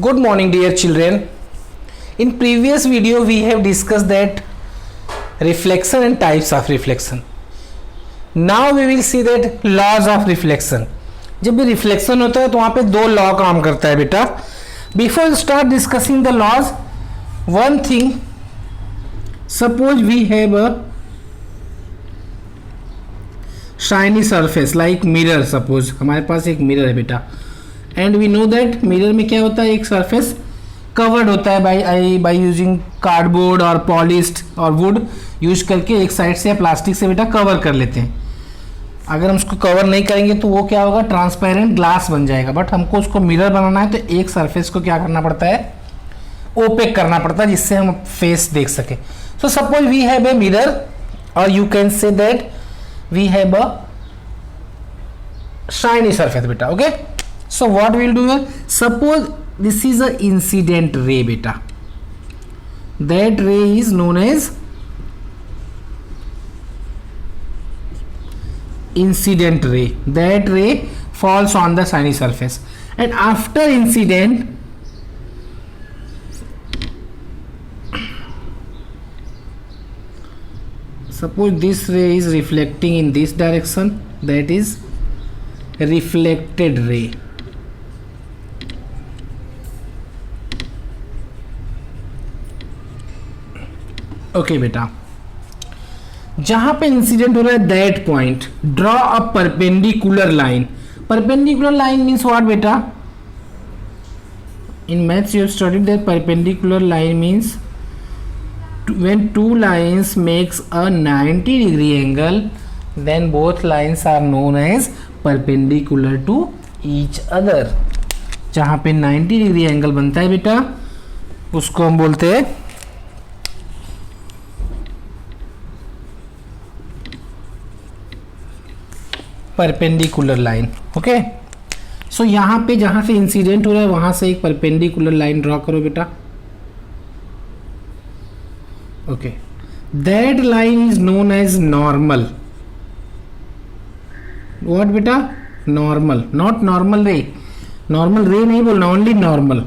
Good morning, dear children. In previous video we have discussed that reflection and types of reflection. Now we will see that laws of reflection. जब भी reflection होता है तो वहाँ पे दो law काम करता है बेटा. Before we start discussing the laws, one thing, suppose we have a shiny surface like mirror. Suppose हमारे पास एक मिरर है बेटा, and we know that mirror में क्या होता है, एक सरफेस कवर्ड होता है बाय यूजिंग कार्डबोर्ड और पॉलिश्ड और वुड यूज करके एक साइड से या प्लास्टिक से बेटा कवर कर लेते हैं. अगर हम उसको कवर नहीं करेंगे तो वो क्या होगा, ट्रांसपेरेंट ग्लास बन जाएगा. बट हमको उसको मिरर बनाना है तो एक सरफेस को क्या करना पड़ता है, ओपेक करना पड़ता है, जिससे हम फेस देख सके. So suppose we have a mirror और you can say that we have a shiny surface beta. Okay, so what we'll do here, suppose this is a incident ray beta. That ray is known as incident ray. That ray falls on the shiny surface, and after incident suppose this ray is reflecting in this direction, that is reflected ray. Okay बेटा, जहां पे incident हो रहा है that point draw a perpendicular line. Perpendicular line means what बेटा, in maths you have studied that perpendicular line means when two lines makes a 90 degree angle, then both lines are known as perpendicular to each other. जहाँ पे 90 degree angle बनता है बेटा उसको हम बोलते हैं परपेंडिकुलर लाइन. ओके, सो यहाँ पे जहाँ से इंसिडेंट हो रहा है वहां से एक परपेंडिकुलर लाइन ड्रॉ करो बेटा. Okay, that line is known as normal. What बेटा, normal, not normal ray. Normal ray नहीं बोलना, ओनली नॉर्मल.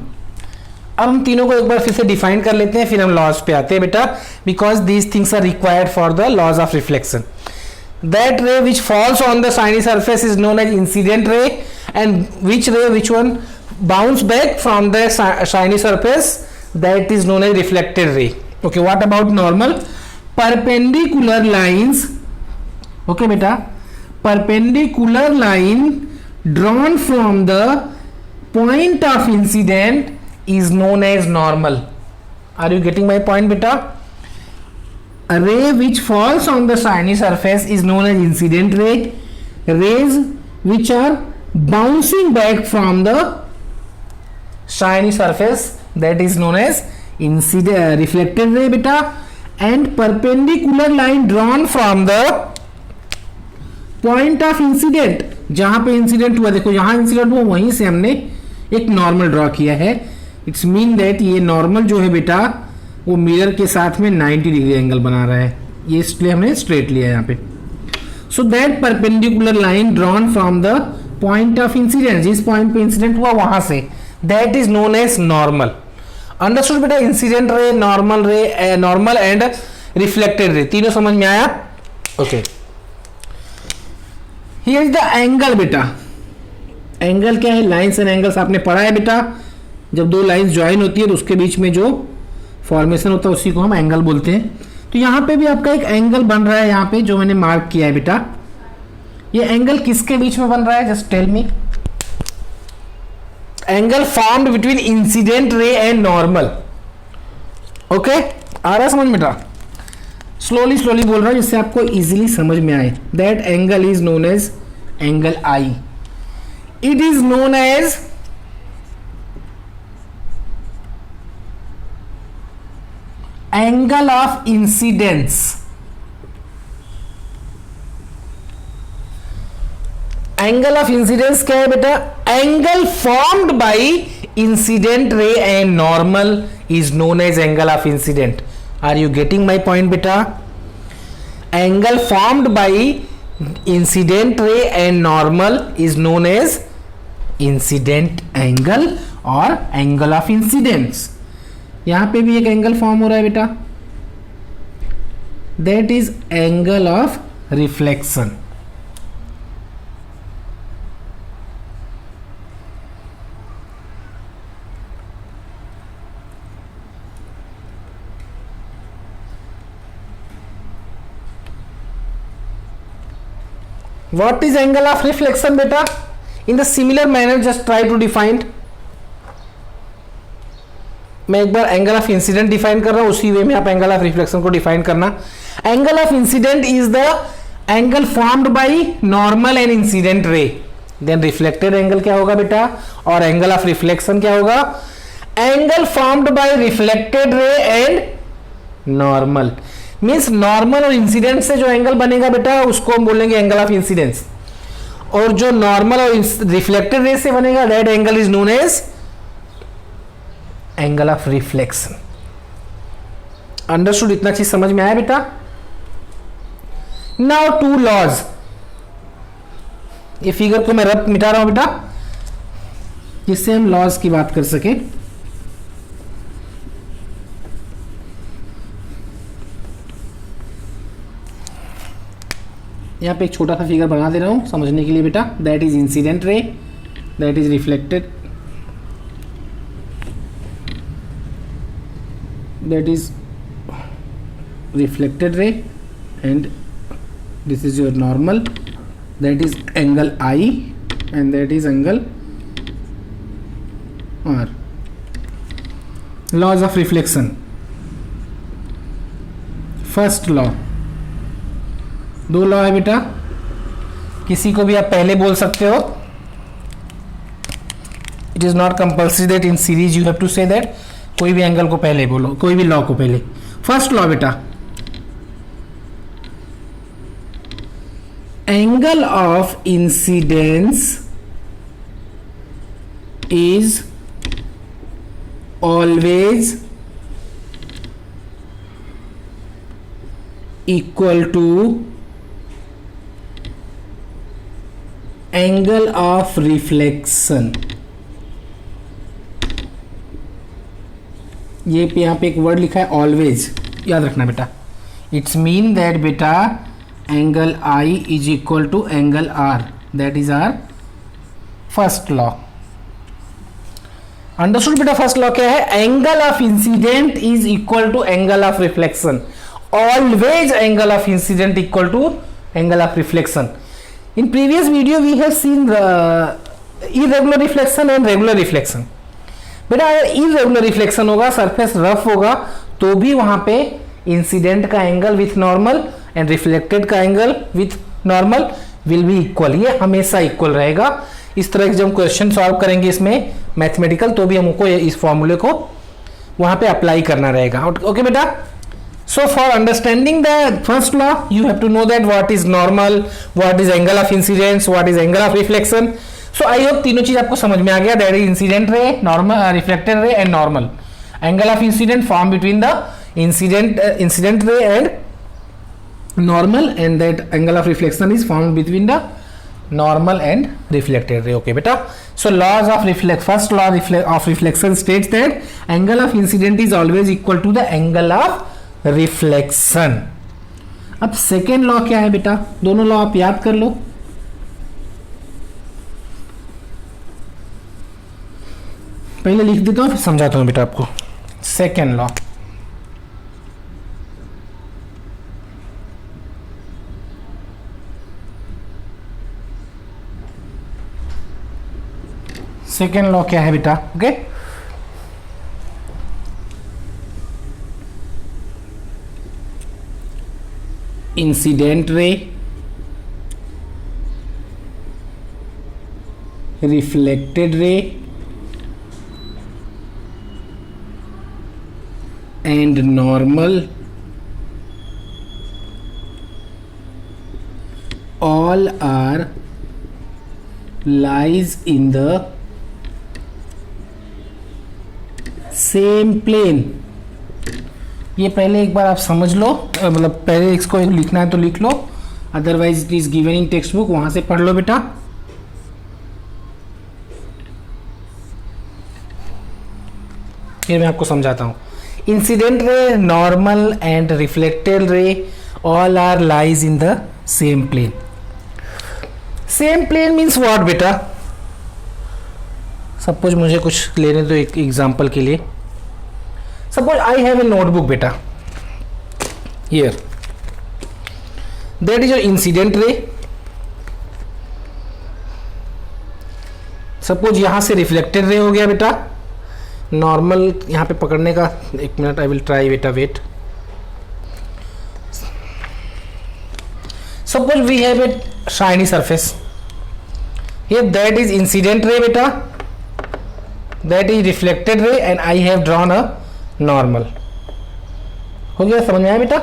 अब हम तीनों को एक बार फिर से डिफाइन कर लेते हैं, फिर हम लॉज पे आते हैं बेटा, because these things are required for the laws of reflection. That ray which falls on the shiny surface is known as incident ray, and which one bounce back from the shiny surface, that is known as reflected ray. Okay, what about normal? Perpendicular lines. Okay beta, perpendicular line drawn from the point of incident is known as normal. Are you getting my point beta? A ray which falls on the shiny surface is known as incident ray. Rays which are bouncing back from the shiny surface, that is known as reflected ray beta. And perpendicular line drawn from the point of incident, जहां पे incident हुआ, देखो यहां incident हुआ वहीं से हमने एक नॉर्मल ड्रॉ किया है. इट्स मीन दैट ये नॉर्मल जो है बेटा वो मिरर के साथ में 90 डिग्री एंगल बना रहा है, ये इसलिए हमने स्ट्रेट लिया है यहाँ पे. So that perpendicular line drawn from the point of incident, जिस पॉइंट पे इंसिडेंट हुआ वहां से, that is known as normal. Understood बेटा, incident ray, normal and reflected ray, तीनों समझ में आया. Okay, here is the angle बेटा. एंगल क्या है, लाइंस एंड एंगल्स आपने पढ़ा है बेटा. जब दो लाइंस ज्वाइन होती है तो उसके बीच में जो फॉर्मेशन होता है उसी को हम एंगल बोलते हैं. तो यहां पे भी आपका एक एंगल बन रहा है, यहाँ पे जो मैंने मार्क किया है बेटा. ये एंगल किसके बीच में बन रहा है, just tell me. Angle formed between incident ray and normal. Okay, आ रहा है समझ में बेटा? स्लोली स्लोली बोल रहा हूं जिससे आपको इजीली समझ में आए. That angle is known as angle I. It is known as angle of incidence. Angle of incidence क्या है बेटा, angle formed by incident ray and normal is known as angle of incident. Are you getting my point बेटा? Angle formed by incident ray and normal is known as incident angle और angle of incidence. यहां पे भी एक angle form हो रहा है बेटा, that is angle of reflection. What is angle of reflection beta? In the similar manner just try to define. मैं एक बार एंगल ऑफ इंसिडेंट डिफाइन कर रहा हूं, उसी वे में आप एंगल ऑफ रिफ्लेक्शन को डिफाइन करना। Angle of incident is the angle formed by normal and incident ray. Then reflected angle क्या होगा बेटा, और एंगल ऑफ रिफ्लेक्शन क्या होगा, angle formed by reflected ray and normal. Means normal और incident से जो एंगल बनेगा बेटा उसको हम बोलेंगे एंगल ऑफ इंसिडेंस, और जो नॉर्मल और रिफ्लेक्टेड रे से बनेगा that angle is known as angle of reflection. Understood? इतना चीज समझ में आया बेटा? Now two laws. ये फिगर को मैं रब मिटा रहा हूं बेटा जिससे हम लॉज की बात कर सके। यहां पे एक छोटा सा फिगर बना दे रहा हूं समझने के लिए बेटा। That is incident ray, that is reflected, that is reflected ray, and this is your normal, that is angle I and that is angle R. Laws of reflection. First law, दो law है बेटा, किसी को भी आप पहले बोल सकते हो। It is not compulsory that in series you have to say that. कोई भी एंगल को पहले बोलो, कोई भी लॉ को पहले। फर्स्ट लॉ बेटा, angle of incidence is always equal to angle of reflection. ये पे यहाँ पे एक वर्ड लिखा है ऑलवेज, याद रखना बेटा। इट्स मीन दैट बेटा angle I is equal to angle R, that is R first law. Understood बेटा? फर्स्ट लॉ क्या है, angle of incident is equal to angle of reflection. Always angle of incident equal to angle of reflection. In previous video we have seen irregular reflection and regular reflection. बेटा अगर irregular reflection होगा, surface rough होगा, तो भी वहां पे incident का angle with normal and reflected का angle with normal will be equal. ये हमेशा इक्वल रहेगा। इस तरह के जब क्वेश्चन सॉल्व करेंगे इसमें मैथमेटिकल, तो भी हमको इस फॉर्मूले को वहां पे अप्लाई करना रहेगा। ओके बेटा? So for understanding the first law you have to know that what is normal, what is angle of incidence, what is angle of reflection. So I hope तीनों चीज आपको समझ में आ गया। That is incident ray, normal, reflected ray and normal. Angle of incident form between the incident ray and normal, and that angle of reflection is form between the normal and reflected रे। Okay बेटा? So laws of first law of reflection states that angle of incident is always equal to the angle of reflection. अब second law क्या है बेटा? दोनों law आप याद कर लो। पहले लिख देता हूं फिर समझाता हूं बेटा आपको। सेकेंड लॉ, सेकेंड लॉ क्या है बेटा? ओके, इंसिडेंट रे, रिफ्लेक्टेड रे and normal all are lies in the same plane। ये पहले एक बार आप समझ लो, मतलब पहले इसको लिखना है तो लिख लो, otherwise it is given in text book, वहां से पढ़ लो बेटा। फिर मैं आपको समझाता हूँ। Incident ray, normal and reflected ray all are lies in the same plane. Same plane means what बेटा? सपोज मुझे कुछ लेने दो एक एग्जांपल के लिए। Suppose I have a notebook बेटा, here that is your incident ray. Suppose यहां से रिफ्लेक्टेड रे हो गया बेटा, नॉर्मल यहां पे पकड़ने का, एक मिनट आई विल ट्राई बेटा, wait. Suppose we have a shiny surface, here that is incident ray बेटा, that is reflected ray and I have drawn a normal. हो गया, समझ में आया बेटा?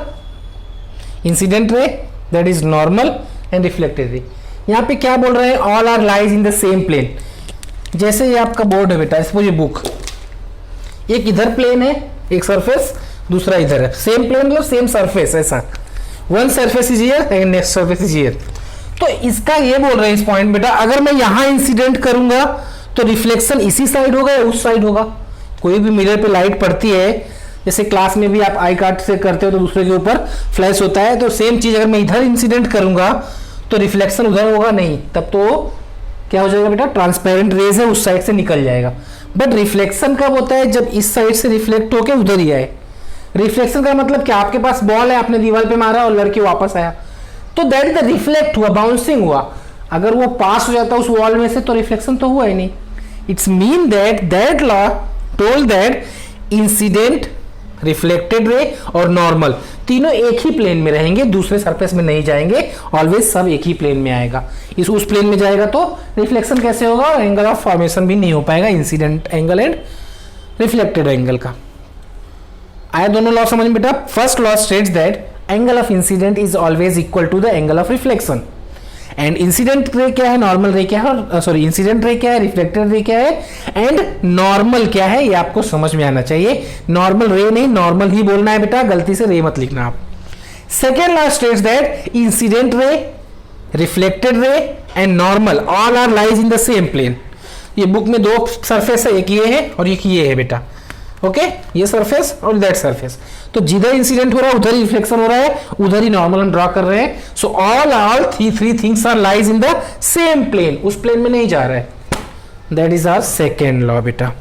Incident ray, that is normal and reflected ray. यहां पे क्या बोल रहे हैं? All are lies in the same plane. जैसे ये आपका बोर्ड है बेटा, सपोज ये बुक, एक इधर प्लेन है, एक सरफेस, दूसरा इधर है, सेम प्लेन मतलब सेम सरफेस, ऐसा one surface is here and next surface is here. तो इसका ये बोल रहे हैं इस पॉइंट बेटा, अगर मैं यहां इंसिडेंट करूंगा तो रिफ्लेक्शन इसी साइड होगा या उस साइड होगा? कोई भी मिरर पे लाइट पड़ती है, जैसे क्लास में भी आप आई कार्ड से करते हो तो दूसरे के ऊपर फ्लैश होता है, तो सेम चीज अगर मैं इधर इंसिडेंट करूंगा तो रिफ्लेक्शन उधर होगा नहीं, तब तो क्या हो जाएगा बेटा? ट्रांसपेरेंट रेज है उस साइड से निकल जाएगा। बट रिफ्लेक्शन कब होता है? जब इस साइड से रिफ्लेक्ट होकर उधर ही आए। रिफ्लेक्शन का मतलब क्या? आपके पास बॉल है, आपने दीवार पे मारा और लड़के वापस आया, तो दैट इज द रिफ्लेक्ट हुआ, बाउंसिंग हुआ। अगर वो पास हो जाता उस वॉल में से तो रिफ्लेक्शन तो हुआ ही नहीं। It's mean that law told that incident, reflected ray और नॉर्मल तीनों एक ही प्लेन में रहेंगे, दूसरे सरफेस में नहीं जाएंगे, ऑलवेज सब एक ही प्लेन में आएगा। इस उस प्लेन में जाएगा तो रिफ्लेक्शन कैसे होगा? एंगल ऑफ फॉर्मेशन भी नहीं हो पाएगा, incident angle and reflected angle का। आया दोनों लॉ समझ में बेटा? First law states that angle of incident is always equal to the angle of reflection. And incident ray क्या है, नॉर्मल रे क्या है, और सॉरी इंसिडेंट रे क्या है, रिफ्लेक्टेड रे क्या है, एंड नॉर्मल क्या है, ये आपको समझ में आना चाहिए। नॉर्मल रे नहीं, नॉर्मल ही बोलना है बेटा, गलती से रे मत लिखना आप। Second law states that incident ray, reflected ray and normal all are lies in the same plane. ये बुक में दो सरफेस है, एक ये है और एक ये है बेटा, ओके ये सरफेस और दैट सरफेस। तो जिधर इंसिडेंट हो रहा है उधर ही रिफ्लेक्शन हो रहा है, उधर ही नॉर्मल हम ड्रॉ कर रहे हैं। So all three things are lies in the same plane, उस प्लेन में नहीं जा रहा है। That is our second law बेटा।